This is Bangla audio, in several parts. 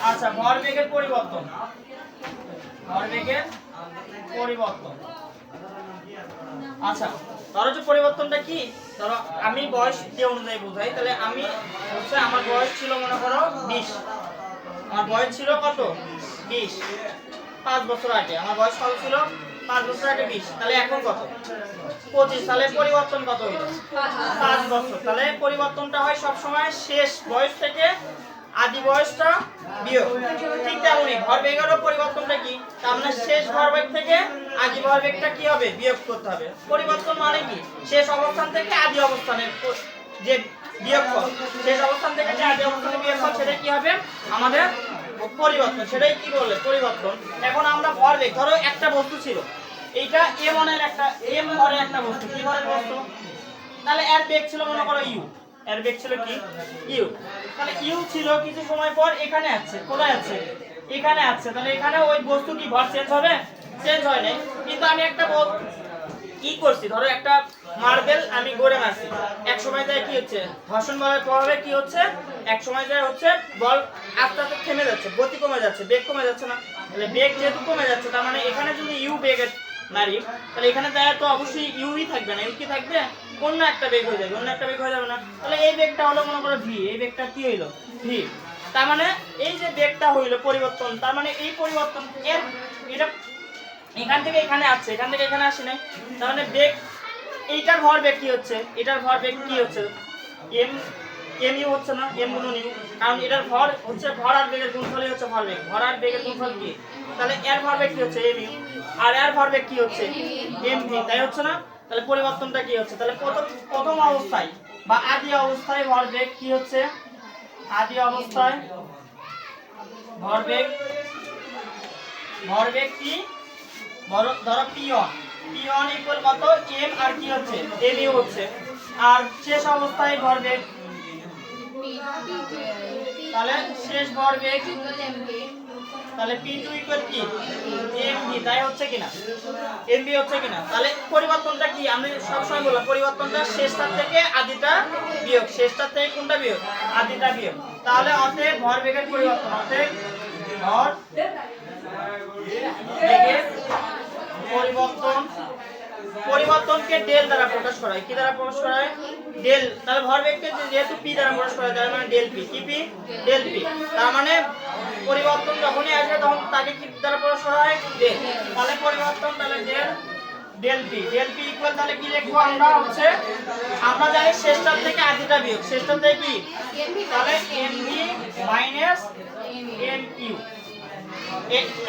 আচ্ছা, ভরবেগের পরিবর্তন। ভরবেগের পরিবর্তন। আচ্ছা, ধরো যে পরিবর্তনটা কি, ধরো আমি বয়স যে অনুযায়ী বোঝাই, তাহলে আমি হচ্ছে আমার বয়স ছিল মনে করো 20। আমার বয়স ছিল কত? 20। 5 বছর আগে আমার বয়স কত ছিল? 5 বছর আগে 20। তাহলে এখন কত? 25। তাহলে পরিবর্তন কত হইল? 5 বছর। তাহলে পরিবর্তনটা হয় সব সময় শেষ বয়স থেকে আদি বয়সটা বিয়োগ। ঠিক তেমনি ভরবেগেরও পরিবর্তনটা কি, তার মানে শেষ ভরবেগ থেকে আদি ভরবেগটা কি হবে? বিয়োগ করতে হবে। পরিবর্তন মানে কি, শেষ অবস্থান থেকে আদি অবস্থানের যে বিয়োগফল, শেষ অবস্থান থেকে যে আদি অবস্থানের বিয়োগফল, সেটা কি হবে? আমাদের পরিবর্তন। সেটাই কি বললে? পরিবর্তন। এখন আমরা ভরবেগ, ধরো একটা বস্তু ছিল, এইটা m1 এর একটা ভরের একটা বস্তু, কি ভরের বস্তু? তাহলে এর বেগ ছিল মনে করো u, এর বেগ ছিল কি? u। তাহলে u ছিল, কিছু সময় পর এখানে আছে, কোথায় আছে? এখানে আছে। তাহলে এখানে ওই বস্তু কি ভর চেঞ্জ হবে? চেঞ্জ হয় নাই। কিন্তু আমি একটা কি করছি, ধরো একটা মার্বেল আমি গড়ে মারছি, এক সময় যায় কি হচ্ছে? ঘর্ষণ বলের প্রভাবে কি হচ্ছে? এক সময় যায় হচ্ছে বল আস্তে আস্তে থেমে যাচ্ছে, গতি কমে যাচ্ছে, বেগ কমে যাচ্ছে না? তাহলে বেগ যেহেতু কমে যাচ্ছে, তার মানে এখানে যদি ইউ বেগে মারি, তাহলে এখানে যায় তো অবশ্যই ইউই থাকবে না, ইউ কি থাকবে? অন্য একটা বেগ হয়ে যাবে, অন্য একটা বেগ হয়ে যাবে না? তাহলে এই বেগটা হলো মনে করো ভি, এই বেগটা কি হইলো? ভি। তার মানে এই যে বেগটা হইলো পরিবর্তন, তার মানে এই পরিবর্তন এর এটা এখান থেকে এখানে আসছে, এখান থেকে এখানে আসে নাই। তার মানে বেগ, এইটার ভরবেগ কি হচ্ছে? এটার ভরবেগ কি হচ্ছে? এম ইউ হচ্ছে না, এম গুণন ইউ, কারণ এটার ভর হচ্ছে, ভর আর বেগের গুণফলই হচ্ছে ভরবেগ। ভর আর বেগের গুণফল কি? তাহলে এর ভরবেগ কি হচ্ছে? M U. আর এর ভরবেগ কি হচ্ছে? M V. তাই হচ্ছে না? তাহলে পরিবর্তনটা কি হচ্ছে? তাহলে প্রথম অবস্থায় বা আদি অবস্থায় ভরবেগ কি হচ্ছে? আদি অবস্থায় ভরবেগ কি? ধরো p1 ইকুয়াল কত? m আর কি হচ্ছে? mu হচ্ছে। আর শেষ অবস্থায় ভরবেগ, তাহলে শেষ ভরবেগ, তাহলে p2 ইকুয়াল কি? mv। তাই হচ্ছে কিনা? mv হচ্ছে কিনা? তাহলে পরিবর্তনটা কি? আমি সবসময় বললাম পরিবর্তনটা শেষটার থেকে আদিটা বিয়োগ, শেষটার থেকে কোনটা বিয়োগ? আদিটা বিয়োগ। তাহলে অতএব ভরবেগের পরিবর্তন, অতএব ভরবেগের পরিবর্তন, পরিবর্তনকে ডেল দ্বারা প্রকাশ করা হয়। কি দ্বারা প্রকাশ করা হয়? ডেল। তাহলে ভরবেগকে যেহেতু পি দ্বারা প্রকাশ করা হয়, তার মানে ডেল পি। কি পি? Del P. তার মানে পরিবর্তন যখনই আসবে তখন তাকে কি দ্বারা প্রকাশ করা হয়? ডেল। তাহলে পরিবর্তন, তাহলে del P. Del P equal, তাহলে কি লিখবো আমরা? হচ্ছে আমরা জানি শেষটার থেকে আদিটা বিয়োগ, শেষটার থেকে কি? তাহলে এমভি মাইনাস এম ইউ।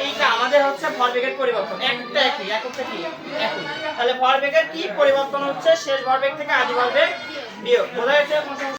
এইটা আমাদের হচ্ছে ভরবেগের পরিবর্তন। একটা একই, এককটা কি? একই। তাহলে ভরবেগের কি পরিবর্তন হচ্ছে? শেষ ভরবেগ থেকে আদি ভরবেগ বিয়োগ। বোঝা গেছে?